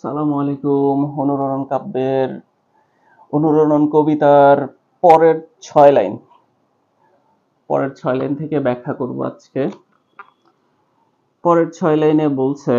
সালামু আলাইকুম। অনুরণন কাব্যের অনুরণন কবিতার পরের ৬ লাইন থেকে ব্যাখ্যা করব আজকে। পরের ৬ লাইনে বলছে,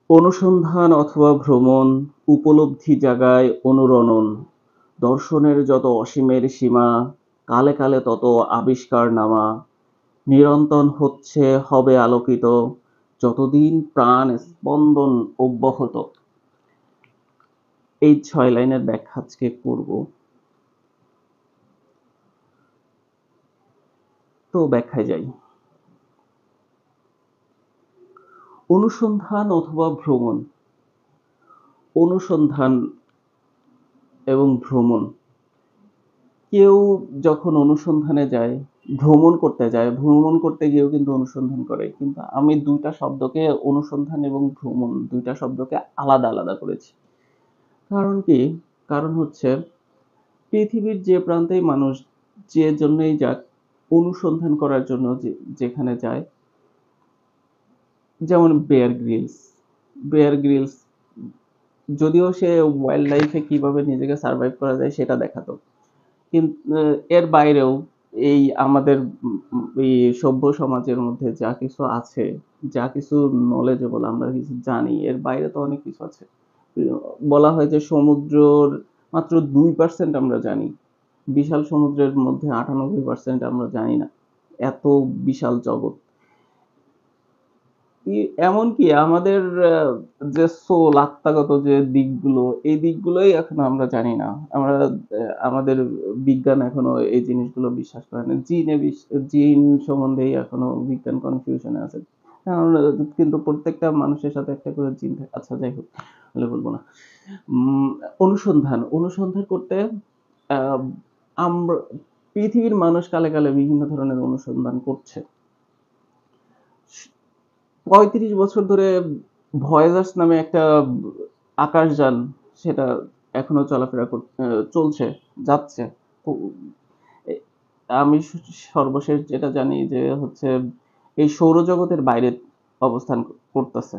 অনুসন্ধান অথবা ভ্রমণ, উপলব্ধি জাগায় অনুরণন, দর্শনের যত অসীমের সীমা, কালে কালে তত আবিষ্কার নামা, নিরন্তন হচ্ছে হবে আলোকিত, যতদিন প্রাণ স্পন্দন অব্যাহত। এই ৬ লাইনের ব্যাখ্যা আজকে করব। তো ব্যাখ্যায় যাই। অনুসন্ধান অথবা ভ্রমণ, অনুসন্ধান এবং ভ্রমণ, কেউ যখন অনুসন্ধানে যায়, ভ্রমণ করতে গিয়েও কিন্তু অনুসন্ধান করে, কিন্তু আমি দুইটা শব্দকে, অনুসন্ধান এবং ভ্রমণ দুইটা শব্দকে আলাদা আলাদা করেছি। কারণ কি? কারণ হচ্ছে, পৃথিবীর যে প্রান্তেই মানুষ যে জন্যই যাক, অনুসন্ধান করার জন্য যেখানে যায়, যেমন বেয়ার গ্রিলস যদিও সে ওয়াইল্ড লাইফে কিভাবে নিজেকে সার্ভাইভ করা যায় সেটা দেখাতো, কিন্তু এর বাইরেও এই আমাদের এই সভ্য সমাজের মধ্যে যা কিছু আছে, যা কিছু নলেজেবল আমরা কিছু জানি, এর বাইরে তো অনেক কিছু আছে। বলা হয় যে সমুদ্রর মাত্র 2% আমরা জানি, বিশাল সমুদ্রের মধ্যে 98% আমরা জানি না। এত বিশাল জগৎ। এমনকি আমাদের যে সোল, আত্মাগত যে দিকগুলো, এই দিকগুলোই এখনো আমরা জানি না। আমরা আমাদের বিজ্ঞান এখনো এই জিনিসগুলো বিশ্বাস করে না। জিন সম্বন্ধেই এখনো বিজ্ঞান কনফিউশনে আছে। কারণ কিন্তু প্রত্যেকটা মানুষের সাথে একটা করে জিন থাকে। আচ্ছা, যাই হোক, বলে বলবো না। উম, অনুসন্ধান করতে আহ, আমরা, পৃথিবীর মানুষ কালে কালে বিভিন্ন ধরনের অনুসন্ধান করছে। ৩৫ বছর ধরে ভয়েজার্স নামে একটা আকাশযান, সেটা এখনো চলাফেরা চলছে, যাচ্ছে। তো আমি সর্বশেষ যেটা জানি যে হচ্ছে, এই সৌরজগতের বাইরে অবস্থান করতেছে।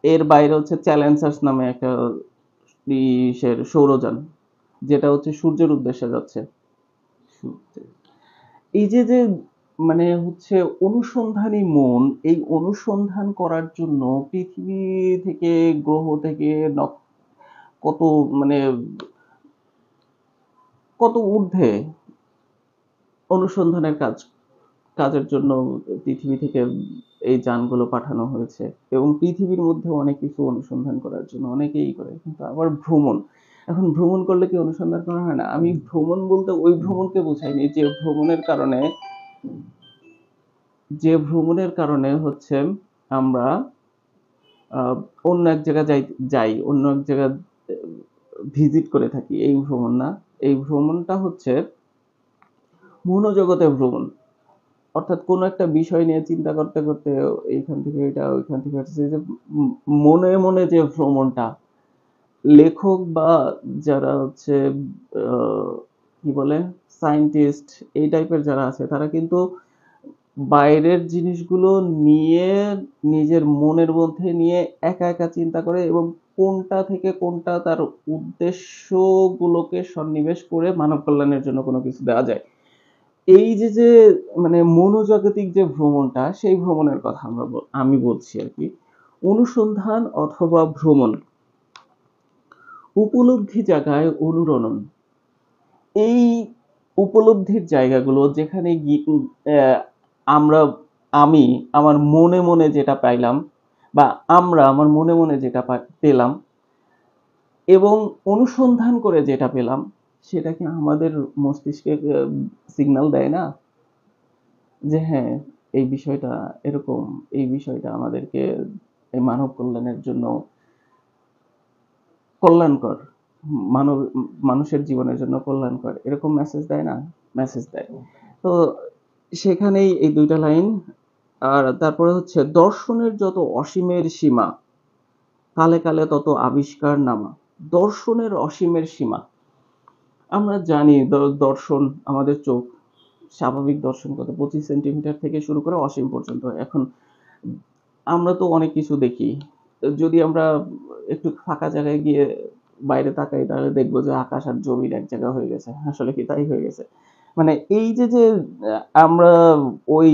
এর বাইরে হচ্ছে চ্যালেঞ্জার্স নামে একটা সৌরযান, যেটা হচ্ছে সূর্যের উদ্দেশ্যে যাচ্ছে। এই যে যে মানে হচ্ছে অনুসন্ধানী মন, এই অনুসন্ধান করার জন্য পৃথিবী থেকে, গ্রহ থেকে, কত মানে কত ঊর্ধ্বে অনুসন্ধানের কাজের জন্য পৃথিবী থেকে এই যানগুলো পাঠানো হয়েছে, এবং পৃথিবীর মধ্যে অনেক কিছু অনুসন্ধান করার জন্য অনেকেই করে। কিন্তু আবার ভ্রমণ, এখন ভ্রমণ করলে কি অনুসন্ধান করা হয় না? আমি ভ্রমণ বলতে ওই ভ্রমণকে বোঝাইনি যে ভ্রমণের কারণে হচ্ছে আমরা অন্য এক জায়গায় যাই, অন্য এক জায়গায় ভিজিট করে থাকি, এই ভ্রমণ না। এই ভ্রমণটা হচ্ছে মনোজগতে ভ্রমণ। অর্থাৎ কোনো একটা বিষয় নিয়ে চিন্তা করতে করতে এইখান থেকে এটা, ওইখান থেকে এটা, যে মনে মনে যে ভ্রমণটা, লেখক বা যারা হচ্ছে আহ, কি বলে, সায়েন্টিস্ট, এই টাইপের যারা আছে, তারা কিন্তু বাইরের জিনিসগুলো নিয়ে, নিজের মনের মধ্যে নিয়ে একা একা চিন্তা করে, এবং কোনটা থেকে কোনটা তার উদ্দেশ্যগুলোকে সন্নিবেশ করে মানব কল্যাণের জন্য কোনো কিছু দেওয়া যায়। এই যে যে মানে মনোজাগতিক যে ভ্রমণটা, সেই ভ্রমণের কথা আমি বলছি আর কি। অনুসন্ধান অথবা ভ্রমণ, উপলব্ধি জায়গায় অনুরণন, এই উপলব্ধির জায়গাগুলো যেখানে আমরা, আমি আমার মনে মনে যেটা পাইলাম, বা আমরা আমার মনে মনে যেটা পেলাম, এবং অনুসন্ধান করে যেটা পেলাম, সেটা কি আমাদের মস্তিষ্কে সিগন্যাল দেয় না যে হ্যাঁ, এই বিষয়টা এরকম, এই বিষয়টা আমাদেরকে এই মানব কল্যাণের জন্য কল্যাণকর, মানব মানুষের জীবনের জন্য কল্যাণকর, এরকম মেসেজ দেয় না? মেসেজ দেয়। তো সেখানেই এই দুইটা লাইন। আর তারপরে হচ্ছে, দর্শনের যত অসীমের সীমা, কালে কালে তত আবিষ্কার নামা। দর্শনের অসীমের সীমা, আমরা জানি দর্শন, আমাদের চোখ, স্বাভাবিক দর্শন কত, 25 সেন্টিমিটার থেকে শুরু করে অসীম পর্যন্ত। এখন আমরা তো অনেক কিছু দেখি। যদি আমরা একটু ফাঁকা জায়গায় গিয়ে বাইরে তাকাই তাহলে দেখব যে আকাশ আর জমিন এক জায়গা হয়ে গেছে। আসলে কি তাই হয়ে গেছে? মানে এই যে আমরা ওই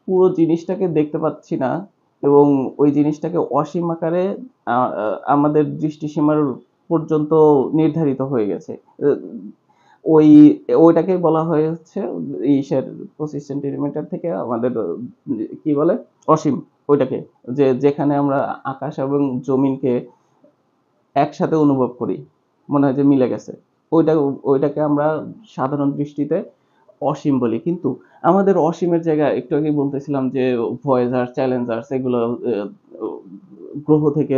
পুরো জিনিসটাকে দেখতে পাচ্ছি না এবং ওই জিনিসটাকে অসীম আকারে আ আ আমাদের দৃষ্টিসীমার পর্যন্ত নির্ধারিত হয়ে গেছে। আ ওই ওইটাকেই বলা হয় হচ্ছে ইসের 25 সেন্টিমিটার থেকে আমাদের কি বলে? অসীম ওইটাকে। যেখানে আমরা আকাশ এবং জমিনকে একসাথে অনুভব করি। মনে হয় যে মিলে গেছে। ওইটা ওইটাকে আমরা সাধারণ দৃষ্টিতে অসীম বলি। কিন্তু আমাদের অসীমের জায়গায় একটু আগেই বলতেছিলাম যে ভয়েজার, চ্যালেঞ্জার্স এগুলো গ্রহ থেকে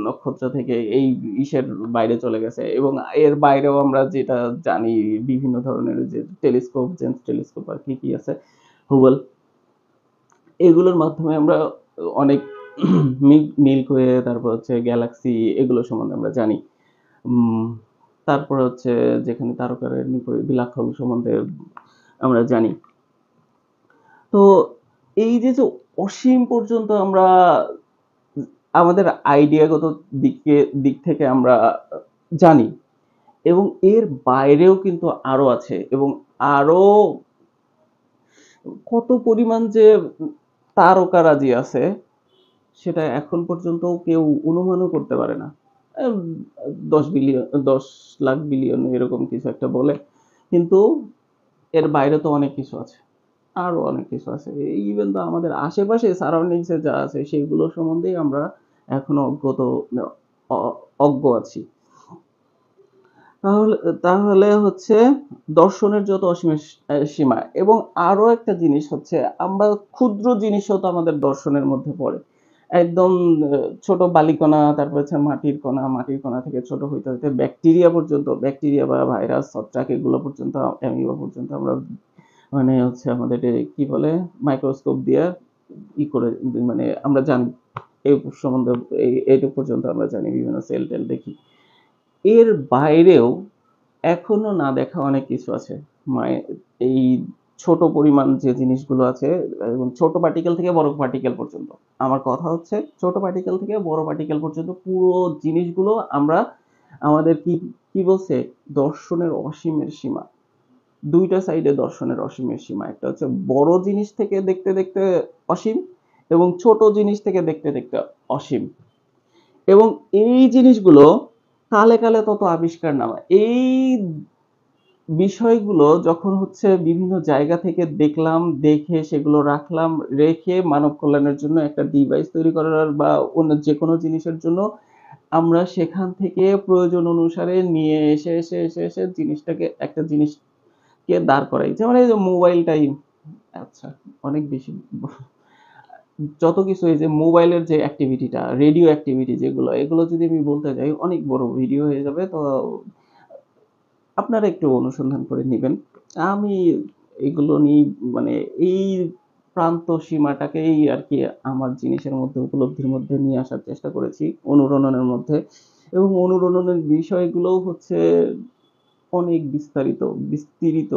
নক্ষত্র থেকে এই ইসের বাইরে চলে গেছে এবং এর বাইরেও আমরা যেটা জানি বিভিন্ন ধরনের যে টেলিস্কোপ, জেমস টেলিস্কোপ আর কি আছে, হুবল এগুলোর মাধ্যমে আমরা অনেক মিল্কি ওয়ে তারপর হচ্ছে গ্যালাক্সি এগুলো সম্বন্ধে আমরা জানি। উম তারপর হচ্ছে যেখানে তারকার বিলাক হোল সম্বন্ধে আমরা জানি। তো এই যে অসীম পর্যন্ত আমরা আমাদের আইডিয়াগত দিক থেকে আমরা জানি এবং এর বাইরেও কিন্তু আরো আছে এবং আরো কত পরিমাণ যে তারকারাজি আছে সেটা এখন পর্যন্ত কেউ অনুমানও করতে পারে না। 10 লাখ বিলিয়ন এরকম কিছু একটা বলে। কিন্তু এর বাইরে তো অনেক কিছু আছে। আরো অনেক কিছু আছে। ইভেন তো আমাদের আশেপাশে সারাউন্ডিংস এ যা আছে সেগুলো সম্বন্ধেই আমরা এখনো অজ্ঞ আছি। তাহলে তাহলে হচ্ছে দর্শনের যত অসীমের সীমা এবং আরো একটা জিনিস হচ্ছে আমরা ক্ষুদ্র জিনিসও তো আমাদের দর্শনের মধ্যে পড়ে। একদম ছোট বালিকণা, তারপর হচ্ছে মাটির কণা, মাটির কণা থেকে ছোট হইতে হইতে ব্যাকটেরিয়া পর্যন্ত, ব্যাকটেরিয়া বা ভাইরাস, ছত্রাক এগুলো পর্যন্ত, অ্যামিবা পর্যন্ত আমরা মানে হচ্ছে আমাদের কি বলে মাইক্রোস্কোপ দিয়ে করে মানে আমরা জানি এই সম্বন্ধে এইটুকু পর্যন্ত আমরা জানি বিভিন্ন সেল টেল দেখি। এর বাইরেও এখনো না দেখা অনেক কিছু আছে। এই ছোট পরিমাণ যে জিনিসগুলো আছে এবং ছোট পার্টিকেল থেকে বড় পার্টিকেল পর্যন্ত। আমার কথা হচ্ছে ছোট পার্টিকেল থেকে বড় পার্টিকেল পর্যন্ত পুরো জিনিসগুলো আমরা আমাদের কি বলছে দর্শনের অসীমের সীমা। দুইটা সাইডে দর্শনের অসীমের সীমা। একটা হচ্ছে বড় জিনিস থেকে দেখতে দেখতে অসীম এবং ছোট জিনিস থেকে দেখতে দেখতে অসীম। এবং এই জিনিসগুলো কালে কালে তত আবিষ্কার না হয়। এই বিষয়গুলো যখন হচ্ছে বিভিন্ন জায়গা থেকে দেখলাম, দেখে সেগুলো রাখলাম, রেখে মানব কল্যাণের জন্য একটা ডিভাইস তৈরি করার বা অন্য যেকোনো জিনিসের জন্য আমরা সেখান থেকে প্রয়োজন অনুসারে নিয়ে এসে জিনিসটাকে একটা জিনিসকে দাঁড় করাই। যেমন এই যে মোবাইলটাই আচ্ছা অনেক বেশি যত কিছু এই যে মোবাইলের যে অ্যাক্টিভিটিটা, রেডিও অ্যাক্টিভিটি যেগুলো, এগুলো যদি আমি বলতে যাই অনেক বড় ভিডিও হয়ে যাবে। তো আপনারা একটু অনুসন্ধান করে নিবেন। আমি এগুলো নিয়ে মানে এই প্রান্ত সীমাটাকেই আরকি আমার জিনিসের মধ্যে উপলব্ধির মধ্যে নিয়ে আসার চেষ্টা করেছি অনুরণনের মধ্যে। এবং অনুরণনের বিষয়গুলোও হচ্ছে অনেক বিস্তৃত।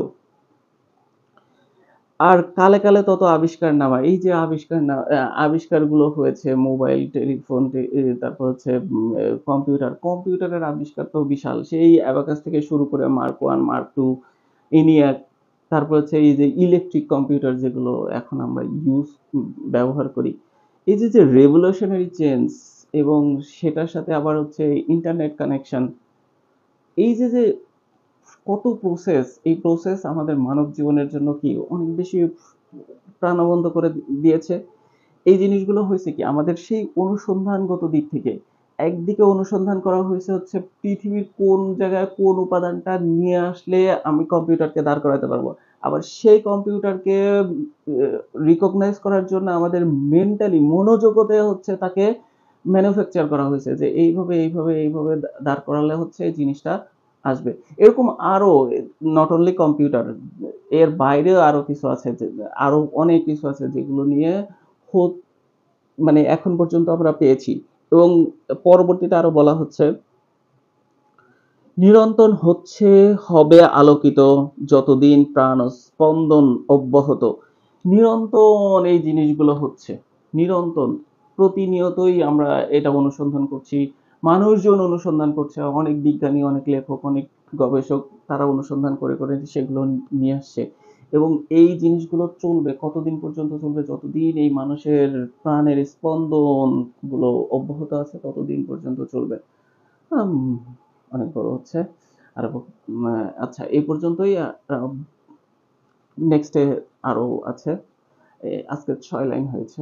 আর কালে কালে তত আবিষ্কার নেওয়া। এই যে আবিষ্কারগুলো হয়েছে মোবাইল, টেলিফোন, তারপর হচ্ছে কম্পিউটারের আবিষ্কার তো বিশাল। সেই অ্যাবাকাস থেকে শুরু করে মার্ক 1, মার্ক 2, ENIAC, তারপর হচ্ছে এই যে ইলেকট্রিক কম্পিউটার যেগুলো এখন আমরা ব্যবহার করি। এই যে রেভলিউশনারি চেঞ্জ এবং সেটার সাথে আবার হচ্ছে ইন্টারনেট কানেকশন। এই যে কত প্রসেস, এই প্রসেস আমাদের মানব জীবনের জন্য কি অনেক বেশি প্রাণবন্ত করে দিয়েছে। এই জিনিসগুলো হয়েছে কি আমাদের সেই অনুসন্ধানগত দিক থেকে একদিকে অনুসন্ধান করা হয়েছে হচ্ছে পৃথিবীর কোন জায়গায় কোন উপাদানটা নিয়ে আসলে আমি কম্পিউটারকে দাঁড় করাতে পারবো। আবার সেই কম্পিউটারকে রিকগনাইজ করার জন্য আমাদের মেন্টালি মনোজগতে হচ্ছে তাকে ম্যানুফ্যাকচার করা হয়েছে যে এইভাবে দাঁড় করালে হচ্ছে এই জিনিসটা আসবে। এরকম আরো নট অনলি কম্পিউটার, এর বাইরেও আরো কিছু আছে যে আরো অনেক কিছু আছে যেগুলো নিয়ে খুব মানে এখন পর্যন্ত আমরা পেয়েছি এবং পরবর্তীতে আরো বলা হচ্ছে নিরন্তর হবে আলোকিত যতদিন প্রাণ স্পন্দন অব্যাহত। নিরন্তর এই জিনিসগুলো হচ্ছে নিরন্তর। প্রতিনিয়তই আমরা এটা অনুসন্ধান করছি। মানুষজন অনুসন্ধান করছে। অনেক বিজ্ঞানী, অনেক লেখক, অনেক গবেষক তারা অনুসন্ধান করে সেগুলো নিয়ে আসছে। এবং এই জিনিসগুলো চলবে কতদিন পর্যন্ত চলবে? যতদিন এই মানুষের প্রাণের স্পন্দনগুলো অব্যাহত আছে ততদিন পর্যন্ত চলবে। আম অনেক বড় হচ্ছে। আর আচ্ছা এই পর্যন্তই। নেক্সট এ আরো আছে। আজকে ৬ লাইন হয়েছে।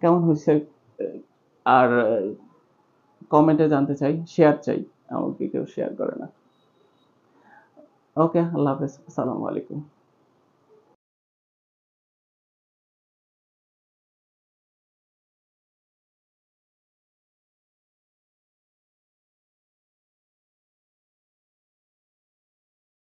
কেমন হয়েছে? আর কমেন্টে জানতে চাই, শেয়ার চাই। আমাকে কেউ শেয়ার করে না। ওকে, আল্লাহ হাফেজ। আসসালামু আলাইকুম।